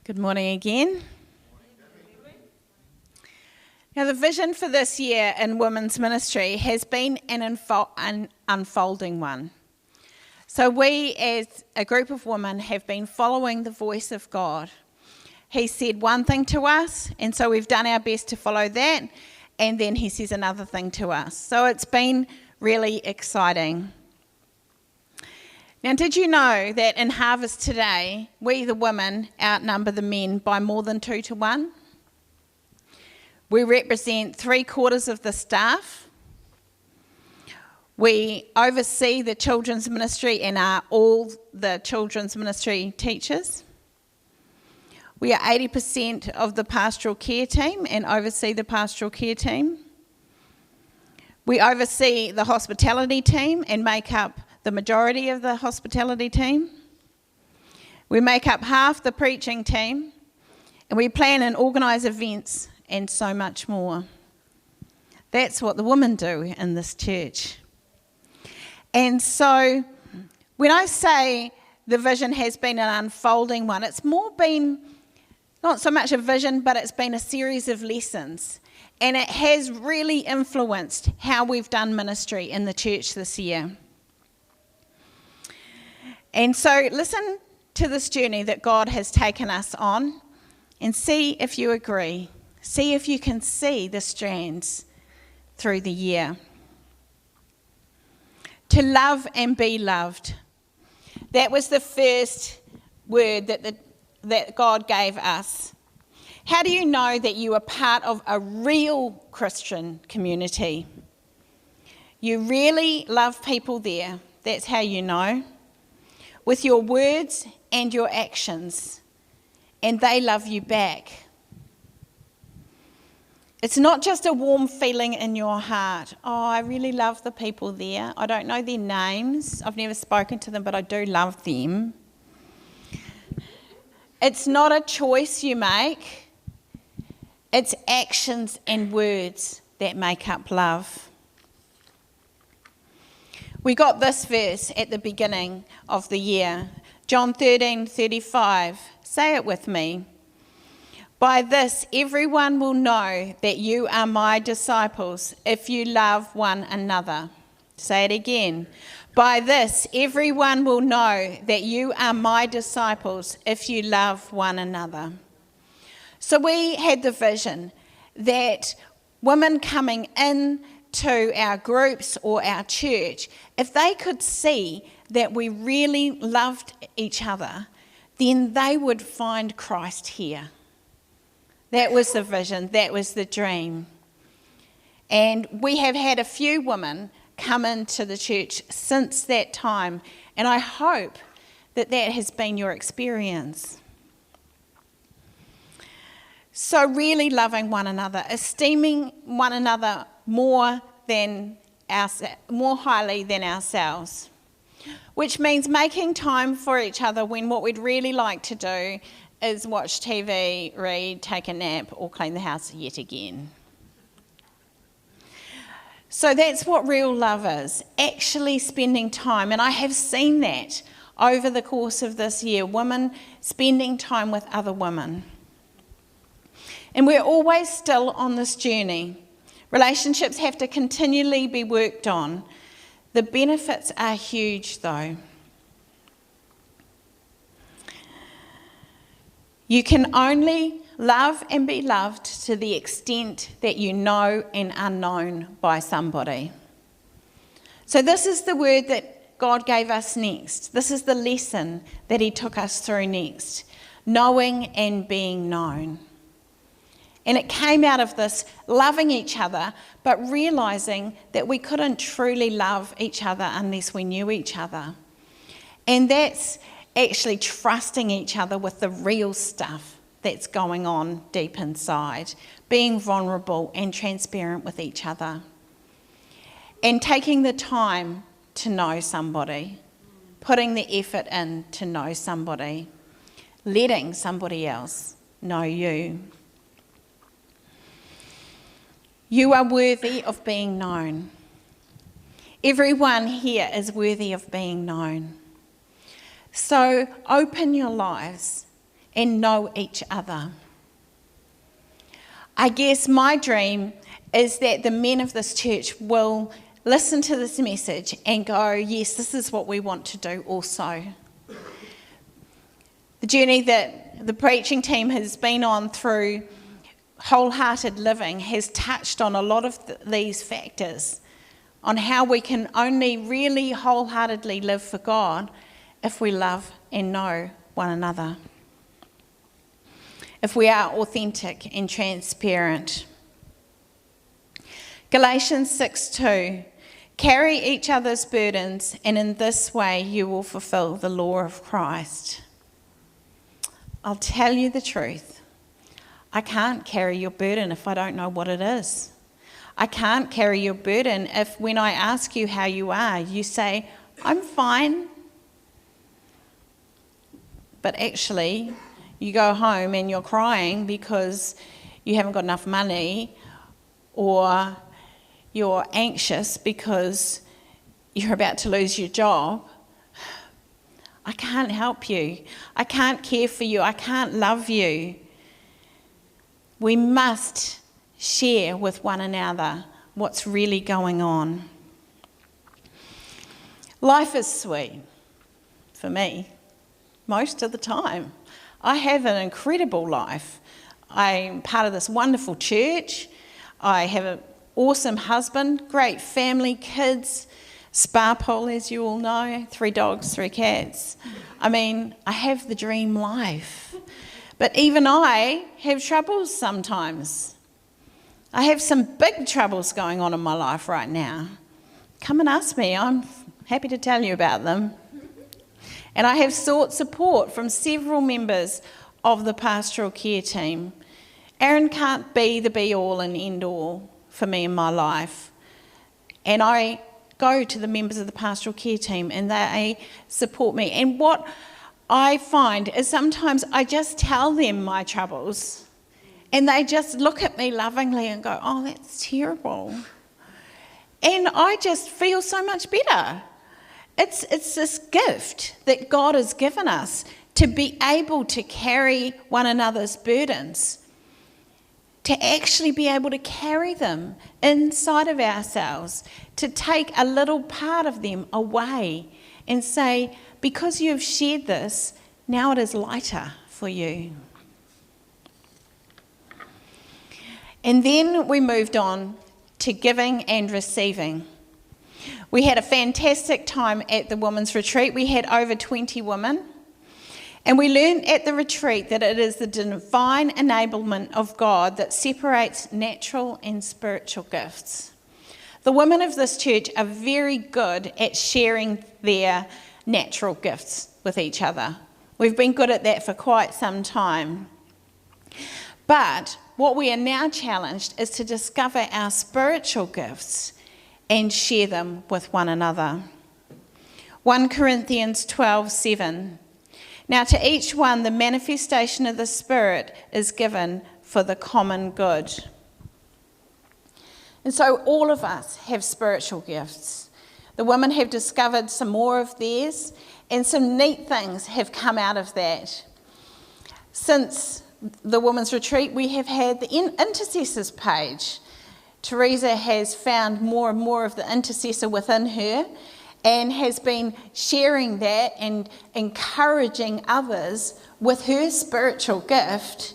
Good morning again. Now, the vision for this year in women's ministry has been an unfolding one. So we, as a group of women, have been following the voice of God. He said one thing to us, and so we've done our best to follow that, and then he says another thing to us. So it's been really exciting. Now, did you know that in Harvest today, we the women outnumber the men by more than 2 to 1? We represent 3/4 of the staff. We oversee the children's ministry and are all the children's ministry teachers. We are 80% of the pastoral care team and oversee the pastoral care team. We oversee the hospitality team and make up the majority of the hospitality team. We make up half the preaching team, and we plan and organise events and so much more. That's what the women do in this church. And so when I say the vision has been an unfolding one, it's more been not so much a vision, but it's been a series of lessons. And it has really influenced how we've done ministry in the church this year. And so listen to this journey that God has taken us on and see if you agree. See if you can see the strands through the year. To love and be loved. That was the first word that God gave us. How do you know that you are part of a real Christian community? You really love people there. That's how you know. With your words and your actions, and they love you back. It's not just a warm feeling in your heart. Oh, I really love the people there. I don't know their names. I've never spoken to them, but I do love them. It's not a choice you make. It's actions and words that make up love. We got this verse at the beginning of the year, John 13:35. Say it with me. By this, everyone will know that you are my disciples if you love one another. Say it again. By this, everyone will know that you are my disciples if you love one another. So we had the vision that women coming in to our groups or our church, if they could see that we really loved each other, then they would find Christ here. That was the vision, that was the dream. And we have had a few women come into the church since that time, and I hope that that has been your experience. So really loving one another, esteeming one another more highly than ourselves, which means making time for each other when what we'd really like to do is watch TV, read, take a nap, or clean the house yet again. So that's what real love is, actually spending time. And I have seen that over the course of this year, women spending time with other women. And we're always still on this journey. Relationships have to continually be worked on. The benefits are huge, though. You can only love and be loved to the extent that you know and are known by somebody. So this is the word that God gave us next. This is the lesson that he took us through next. Knowing and being known. And it came out of this loving each other, but realising that we couldn't truly love each other unless we knew each other. And that's actually trusting each other with the real stuff that's going on deep inside, being vulnerable and transparent with each other, and taking the time to know somebody, putting the effort in to know somebody, letting somebody else know you. You are worthy of being known. Everyone here is worthy of being known. So open your lives and know each other. I guess my dream is that the men of this church will listen to this message and go, yes, this is what we want to do also. The journey that the preaching team has been on through wholehearted living has touched on a lot of these factors, on how we can only really wholeheartedly live for God if we love and know one another, if we are authentic and transparent. Galatians 6:2, carry each other's burdens, and in this way you will fulfill the law of Christ. I'll tell you the truth. I can't carry your burden if I don't know what it is. I can't carry your burden if when I ask you how you are, you say, I'm fine. But actually, you go home and you're crying because you haven't got enough money, or you're anxious because you're about to lose your job. I can't help you. I can't care for you. I can't love you. We must share with one another what's really going on. Life is sweet for me most of the time. I have an incredible life. I'm part of this wonderful church. I have an awesome husband, great family, kids, spa pool, as you all know, 3 dogs, 3 cats. I mean, I have the dream life. But even I have troubles sometimes. I have some big troubles going on in my life right now. Come and ask me, I'm happy to tell you about them. And I have sought support from several members of the pastoral care team. Aaron can't be the be-all and end-all for me in my life. And I go to the members of the pastoral care team and they support me. And what I find is sometimes I just tell them my troubles and they just look at me lovingly and go, oh, that's terrible. And I just feel so much better. It's this gift that God has given us to be able to carry one another's burdens, to actually be able to carry them inside of ourselves, to take a little part of them away and say, because you've shared this, now it is lighter for you. And then we moved on to giving and receiving. We had a fantastic time at the women's retreat. We had over 20 women. And we learned at the retreat that it is the divine enablement of God that separates natural and spiritual gifts. The women of this church are very good at sharing their natural gifts with each other. We've been good at that for quite some time. But what we are now challenged is to discover our spiritual gifts and share them with one another. 1 Corinthians 12:7. Now to each one the manifestation of the Spirit is given for the common good. And so all of us have spiritual gifts. The women have discovered some more of theirs, and some neat things have come out of that. Since the women's retreat, we have had the intercessors page. Teresa has found more and more of the intercessor within her and has been sharing that and encouraging others with her spiritual gift.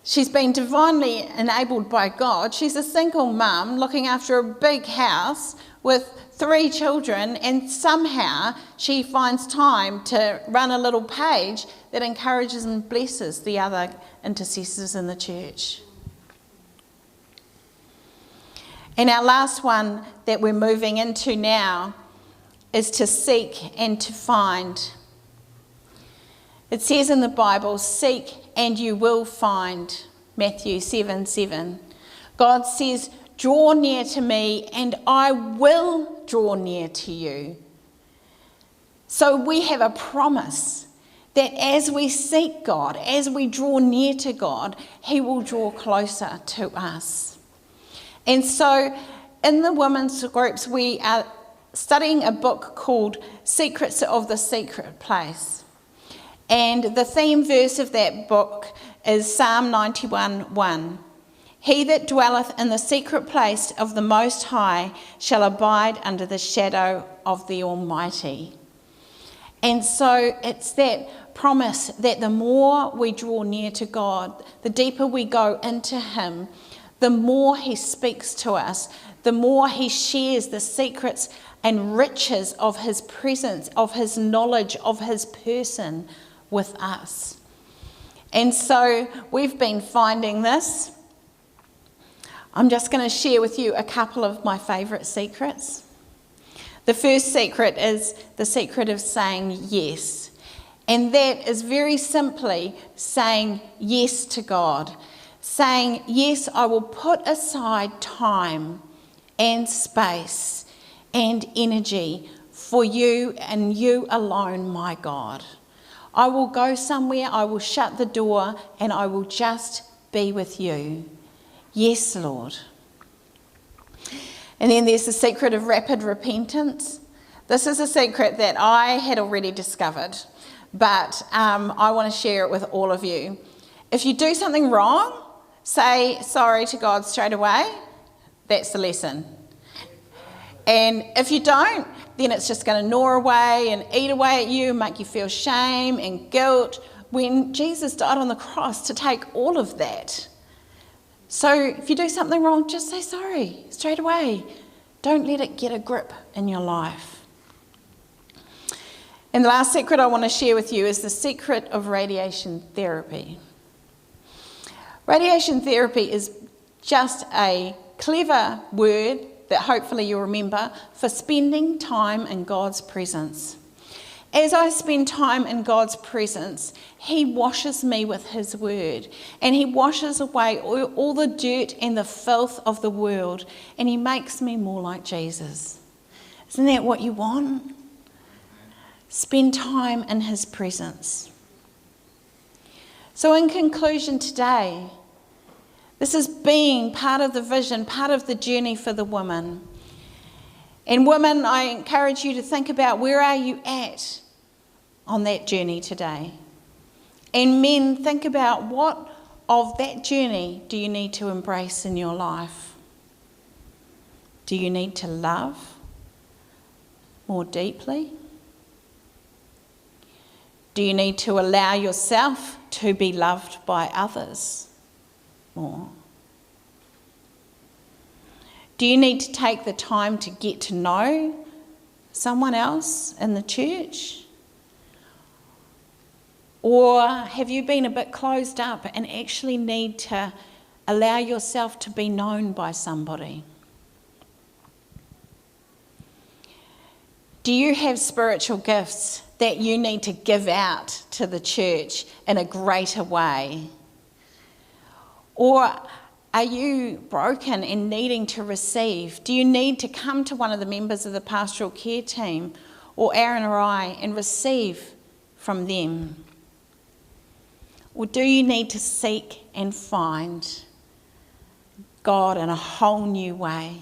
She's been divinely enabled by God. She's a single mum looking after a big house with 3 children, and somehow she finds time to run a little page that encourages and blesses the other intercessors in the church. And our last one that we're moving into now is to seek and to find. It says in the Bible, seek and you will find, Matthew 7:7. God says, draw near to me and I will draw near to you. So we have a promise that as we seek God, as we draw near to God, he will draw closer to us. And so in the women's groups, we are studying a book called Secrets of the Secret Place. And the theme verse of that book is Psalm 91:1. He that dwelleth in the secret place of the Most High shall abide under the shadow of the Almighty. And so it's that promise that the more we draw near to God, the deeper we go into him, the more he speaks to us, the more he shares the secrets and riches of his presence, of his knowledge, of his person with us. And so we've been finding this. I'm just going to share with you a couple of my favourite secrets. The first secret is the secret of saying yes. And that is very simply saying yes to God. Saying, yes, I will put aside time and space and energy for you and you alone, my God. I will go somewhere, I will shut the door, and I will just be with you. Yes, Lord. And then there's the secret of rapid repentance. This is a secret that I had already discovered, but I want to share it with all of you. If you do something wrong, say sorry to God straight away. That's the lesson. And if you don't, then it's just going to gnaw away and eat away at you, make you feel shame and guilt, when Jesus died on the cross to take all of that. So if you do something wrong, just say sorry straight away. Don't let it get a grip in your life. And the last secret I want to share with you is the secret of radiation therapy. Radiation therapy is just a clever word that hopefully you'll remember for spending time in God's presence. As I spend time in God's presence, he washes me with his word, and he washes away all the dirt and the filth of the world, and he makes me more like Jesus. Isn't that what you want? Spend time in his presence. So in conclusion today, this is being part of the vision, part of the journey for the woman. And women, I encourage you to think about, where are you at on that journey today? And men, think about, what of that journey do you need to embrace in your life? Do you need to love more deeply? Do you need to allow yourself to be loved by others more? Do you need to take the time to get to know someone else in the church? Or have you been a bit closed up and actually need to allow yourself to be known by somebody? Do you have spiritual gifts that you need to give out to the church in a greater way? Or are you broken and needing to receive? Do you need to come to one of the members of the pastoral care team, or Aaron or I, and receive from them? Or do you need to seek and find God in a whole new way?